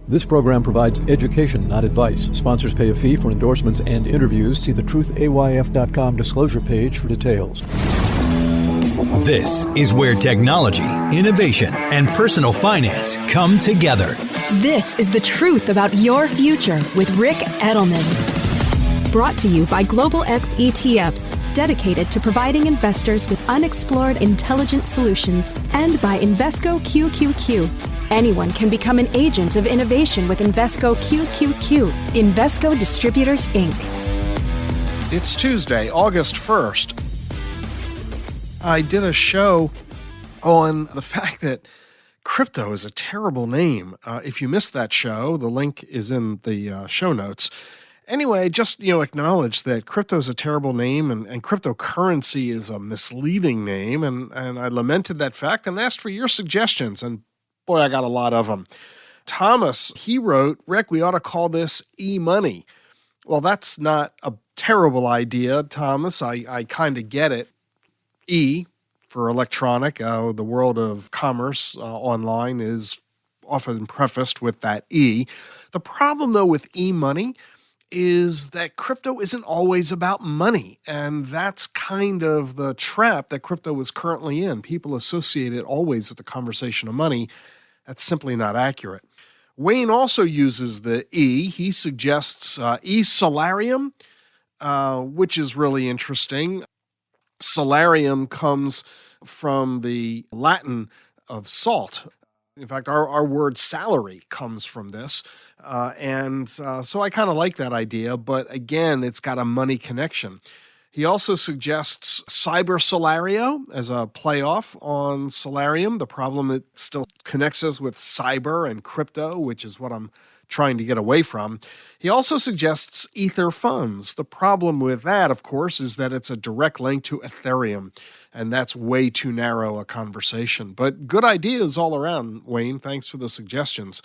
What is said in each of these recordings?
This program provides education, not advice. Sponsors pay a fee for endorsements and interviews. See the truthayf.com disclosure page for details. This is where technology, innovation, and personal finance come together. This is The Truth About Your Future with Rick Edelman. Brought to you by Global X ETFs, dedicated to providing investors with unexplored intelligent solutions, and by Invesco QQQ. Anyone can become an agent of innovation with Invesco QQQ. Invesco Distributors, Inc. It's Tuesday, August 1st. I did a show on the fact that crypto is a terrible name. If you missed that show, the link is in the show notes. Anyway, just acknowledge that crypto is a terrible name and cryptocurrency is a misleading name, and I lamented that fact and asked for your suggestions, and boy, I got a lot of them. Thomas, he wrote, Rick, we ought to call this e-money. Well, that's not a terrible idea, Thomas. I kind of get it. E for electronic, the world of commerce online is often prefaced with that E. The problem, though, with e-money is that crypto isn't always about money, and that's kind of the trap that crypto is currently in. People associate it always with the conversation of money. That's simply not accurate. Wayne also uses the E. He suggests e-salarium, which is really interesting. Salarium comes from the Latin of salt. In fact, our word salary comes from this. So I kind of like that idea, but again, it's got a money connection. He also suggests cyber salario as a playoff on salarium. The problem, it still connects us with cyber and crypto, which is what I'm trying to get away from. He also suggests ether funds. The problem with that, of course, is that it's a direct link to Ethereum, and that's way too narrow a conversation. But good ideas all around, Wayne. Thanks for the suggestions.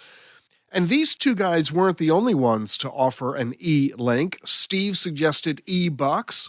And these two guys weren't the only ones to offer an e-link. Steve suggested e-bucks,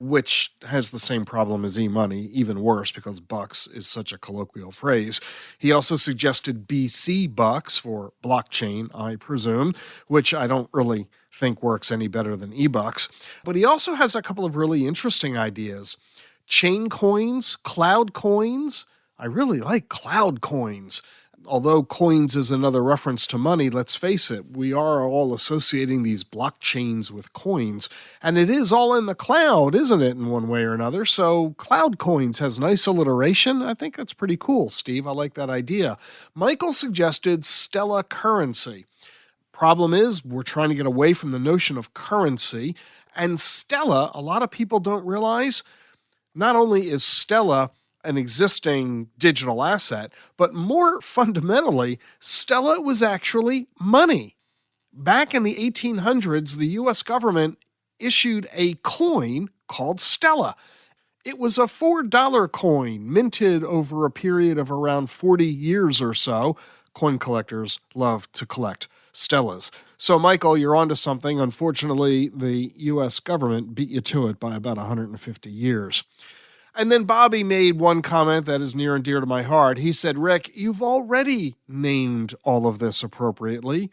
which has the same problem as e-money, even worse because bucks is such a colloquial phrase. He also suggested BC bucks for blockchain, I presume, which I don't really think works any better than e-bucks. But he also has a couple of really interesting ideas. Chain coins, cloud coins. I really like cloud coins. Although coins is another reference to money, let's face it, we are all associating these blockchains with coins, and it is all in the cloud, isn't it, in one way or another? So cloud coins has nice alliteration. I think that's pretty cool, Steve. I like that idea. Michael suggested Stellar currency. Problem is, we're trying to get away from the notion of currency, and Stellar, a lot of people don't realize, not only is Stellar an existing digital asset, but more fundamentally, Stellar was actually money. Back in the 1800s, the U.S. government issued a coin called Stellar. It was a $4 coin minted over a period of around 40 years or so. Coin collectors love to collect Stellas. So, Michael, you're onto something. Unfortunately, the U.S. government beat you to it by about 150 years. And then Bobby made one comment that is near and dear to my heart. He said, Rick, you've already named all of this appropriately,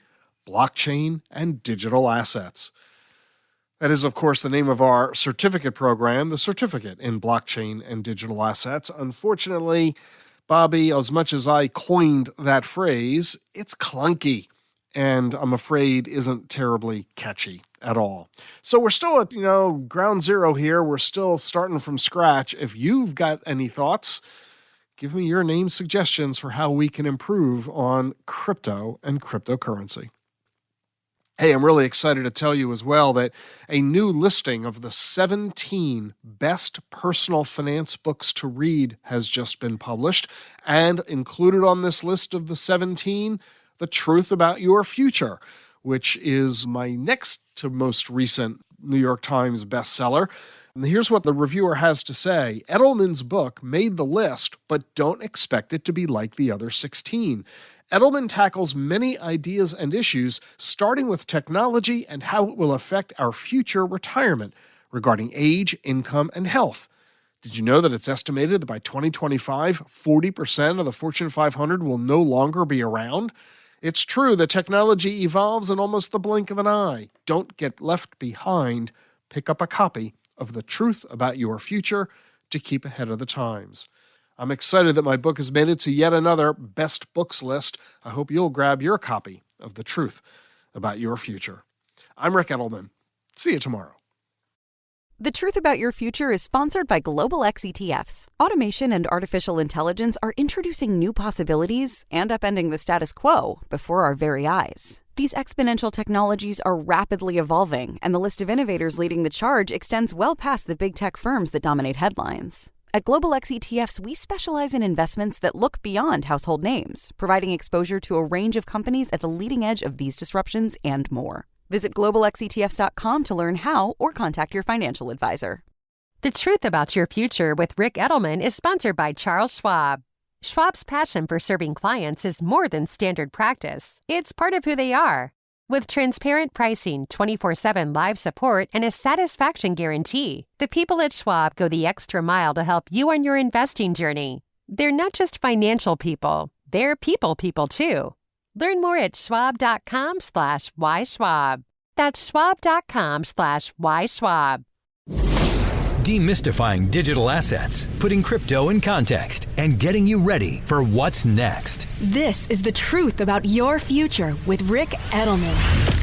blockchain and digital assets. That is, of course, the name of our certificate program, the Certificate in Blockchain and Digital Assets. Unfortunately, Bobby, as much as I coined that phrase, it's clunky and I'm afraid isn't terribly catchy at all. So we're still at, ground zero here. We're still starting from scratch. If you've got any thoughts, give me your name suggestions for how we can improve on crypto and cryptocurrency. Hey, I'm really excited to tell you as well that a new listing of the 17 best personal finance books to read has just been published, and included on this list of the 17, The Truth About Your Future, which is my next to most recent New York Times bestseller. And here's what the reviewer has to say. Edelman's book made the list, but don't expect it to be like the other 16. Edelman tackles many ideas and issues, starting with technology and how it will affect our future retirement regarding age, income, and health. Did you know that it's estimated that by 2025, 40% of the Fortune 500 will no longer be around? It's true that technology evolves in almost the blink of an eye. Don't get left behind. Pick up a copy of The Truth About Your Future to keep ahead of the times. I'm excited that my book has made it to yet another Best Books list. I hope you'll grab your copy of The Truth About Your Future. I'm Rick Edelman. See you tomorrow. The Truth About Your Future is sponsored by Global X ETFs. Automation and artificial intelligence are introducing new possibilities and upending the status quo before our very eyes. These exponential technologies are rapidly evolving, and the list of innovators leading the charge extends well past the big tech firms that dominate headlines. At Global X ETFs, we specialize in investments that look beyond household names, providing exposure to a range of companies at the leading edge of these disruptions and more. Visit globalxetfs.com to learn how or contact your financial advisor. The Truth About Your Future with Rick Edelman is sponsored by Charles Schwab. Schwab's passion for serving clients is more than standard practice. It's part of who they are. With transparent pricing, 24/7 live support, and a satisfaction guarantee, the people at Schwab go the extra mile to help you on your investing journey. They're not just financial people, they're people too. Learn more at schwab.com/whyschwab. That's schwab.com/whyschwab. Demystifying digital assets, putting crypto in context, and getting you ready for what's next. This is The Truth About Your Future with Rick Edelman.